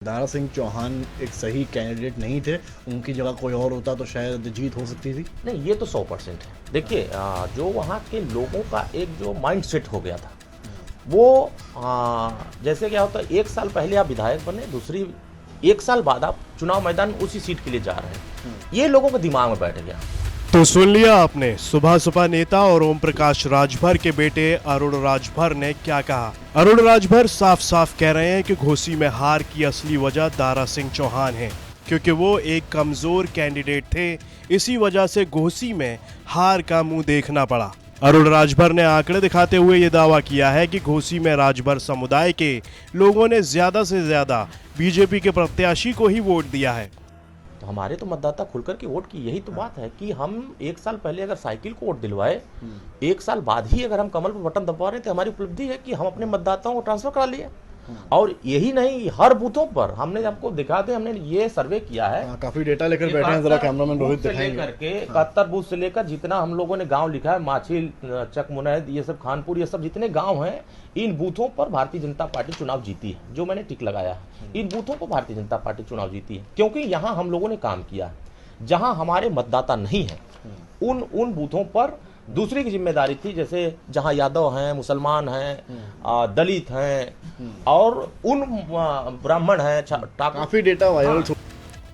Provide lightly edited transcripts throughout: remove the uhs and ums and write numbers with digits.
दारा सिंह चौहान एक सही कैंडिडेट नहीं थे, उनकी जगह कोई और होता तो शायद जीत हो सकती थी। नहीं, ये तो 100% है। देखिए, जो वहाँ के लोगों का एक जो माइंड सेट हो गया था वो जैसे क्या होता है, 1 साल पहले आप विधायक बने, दूसरी 1 साल बाद आप चुनाव मैदान उसी सीट के लिए जा रहे हैं, ये लोगों के दिमाग में बैठ गया। तो सुन लिया आपने सुभासपा नेता और ओम प्रकाश राजभर के बेटे अरुण राजभर ने क्या कहा। अरुण राजभर साफ साफ कह रहे हैं कि घोसी में हार की असली वजह दारा सिंह चौहान है, क्योंकि वो एक कमजोर कैंडिडेट थे, इसी वजह से घोसी में हार का मुंह देखना पड़ा। अरुण राजभर ने आंकड़े दिखाते हुए ये दावा किया है कि घोसी में राजभर समुदाय के लोगों ने ज्यादा से ज्यादा बीजेपी के प्रत्याशी को ही वोट दिया है। तो हमारे तो मतदाता खुलकर के वोट की, यही तो बात है कि हम 1 साल पहले अगर साइकिल को वोट दिलवाए, 1 साल बाद ही अगर हम कमल पर बटन दबा रहे थे, हमारी उपलब्धि है कि हम अपने मतदाताओं को ट्रांसफर करा लिए। और यही नहीं, हर बूथों पर हमने आपको दिखा दे, हमने ये सर्वे किया है, काफी डेटा लेकर बैठे हैं, जरा कैमरामैन रोहित दिखाएंगे। करके 71 बूथ से लेकर जितना हम लोगों ने गांव लिखा है, माछिल, चकमुनैद, ये सब खानपुर, ये सब जितने गांव हैं, इन बूथों पर भारतीय जनता पार्टी चुनाव जीती है। जो मैंने टिक लगाया है, इन बूथों पर भारतीय जनता पार्टी चुनाव जीती है, क्योंकि यहाँ हम लोगों ने काम किया है। जहाँ हमारे मतदाता नहीं है, उन बूथों पर दूसरी की जिम्मेदारी थी, जैसे जहां यादव हैं, मुसलमान हैं, दलित हैं और उन ब्राह्मण हैं। काफी डेटा वायरल।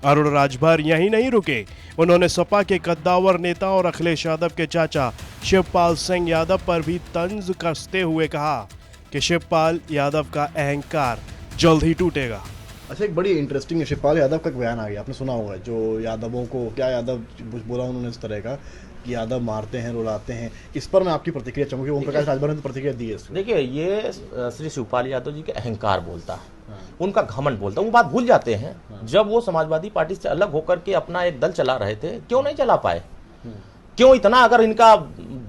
अरुण राजभर यहीं नहीं रुके, उन्होंने सपा के कद्दावर नेता और अखिलेश यादव के चाचा शिवपाल सिंह यादव पर भी तंज कसते हुए कहा कि शिवपाल यादव का अहंकार जल्द ही टूटेगा। अच्छा, एक बड़ी इंटरेस्टिंग शिवपाल यादव का एक बयान आ गया, आपने सुना होगा, जो यादवों को क्या यादव बोला उन्होंने इस तरह का कि यादव मारते हैं, रुलाते हैं। इस पर मैं आपकी प्रतिक्रिया चाहूंगी। ओम प्रकाश राजभर ने तो प्रतिक्रिया दी है। देखिए, ये श्री शिवपाल यादव जी के अहंकार बोलता है, उनका घमंड बोलता है। वो बात भूल जाते हैं, जब वो समाजवादी पार्टी से अलग होकर के अपना एक दल चला रहे थे, क्यों नहीं चला पाए? क्यों इतना अगर इनका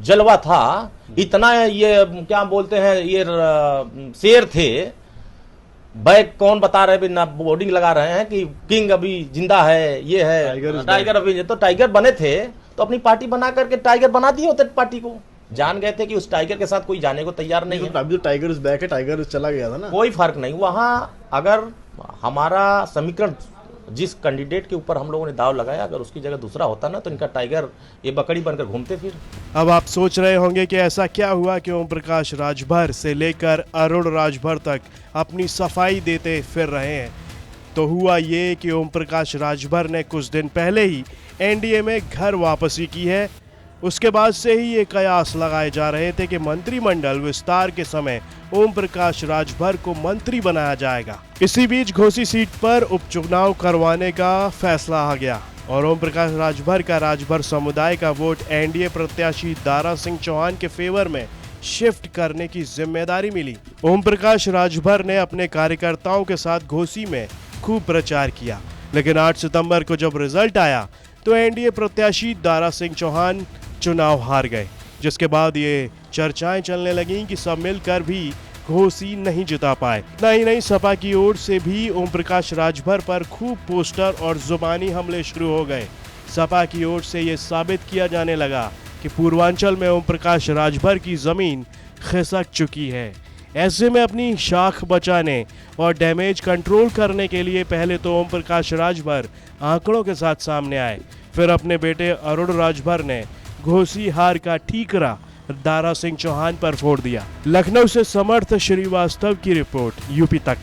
जलवा था, इतना ये क्या बोलते हैं, ये शेर थे, बैक कौन बता रहे ना, बोर्डिंग लगा रहे हैं कि किंग अभी जिंदा है, ये है टाइगर अभी, तो टाइगर बने थे तो अपनी पार्टी बना करके टाइगर बना दिए होते पार्टी को। जान गए थे कि उस टाइगर के साथ कोई जाने को तैयार नहीं है। अभी तो टाइगर इज बैक है, टाइगर चला गया था ना, कोई फर्क नहीं। वहां अगर हमारा समीकरण जिस कैंडिडेट के ऊपर हम लोगों ने दाव लगाया, अगर उसकी जगह दूसरा होता ना, तो इनका टाइगर ये बकरी बनकर घूमते फिर। अब आप सोच रहे होंगे कि ऐसा क्या हुआ कि ओम प्रकाश राजभर से लेकर अरुण राजभर तक अपनी सफाई देते फिर रहे हैं। तो हुआ ये कि ओम प्रकाश राजभर ने कुछ दिन पहले ही एनडीए में घर वापसी की है। उसके बाद से ही ये कयास लगाए जा रहे थे कि मंत्रिमंडल विस्तार के समय ओम प्रकाश राजभर को मंत्री बनाया जाएगा। इसी बीच घोसी सीट पर उपचुनाव करवाने का फैसला आ गया और ओम प्रकाश राजभर का राजभर समुदाय का वोट एनडीए प्रत्याशी दारा सिंह चौहान के फेवर में शिफ्ट करने की जिम्मेदारी मिली। ओम प्रकाश राजभर ने अपने कार्यकर्ताओं के साथ घोसी में खूब प्रचार किया, लेकिन 8 सितंबर को जब रिजल्ट आया तो एनडीए प्रत्याशी दारा सिंह चौहान चुनाव हार गए, जिसके बाद ये चर्चाएं चलने लगीं कि सब मिलकर भी घोसी नहीं जिता पाए। नहीं, सपा की ओर से भी ओम प्रकाश राजभर पर खूब पोस्टर और जुबानी हमले शुरू हो गए। सपा की ओर से ये साबित किया जाने लगा कि पूर्वांचल में ओम प्रकाश राजभर की जमीन खिसक चुकी है। ऐसे में अपनी शाख बचाने और डैमेज कंट्रोल करने के लिए पहले तो ओम प्रकाश राजभर आंकड़ों के साथ सामने आए, फिर अपने बेटे अरुण राजभर ने घोसी हार का ठीकरा दारा सिंह चौहान पर फोड़ दिया। लखनऊ से समर्थ श्रीवास्तव की रिपोर्ट, यूपी तक।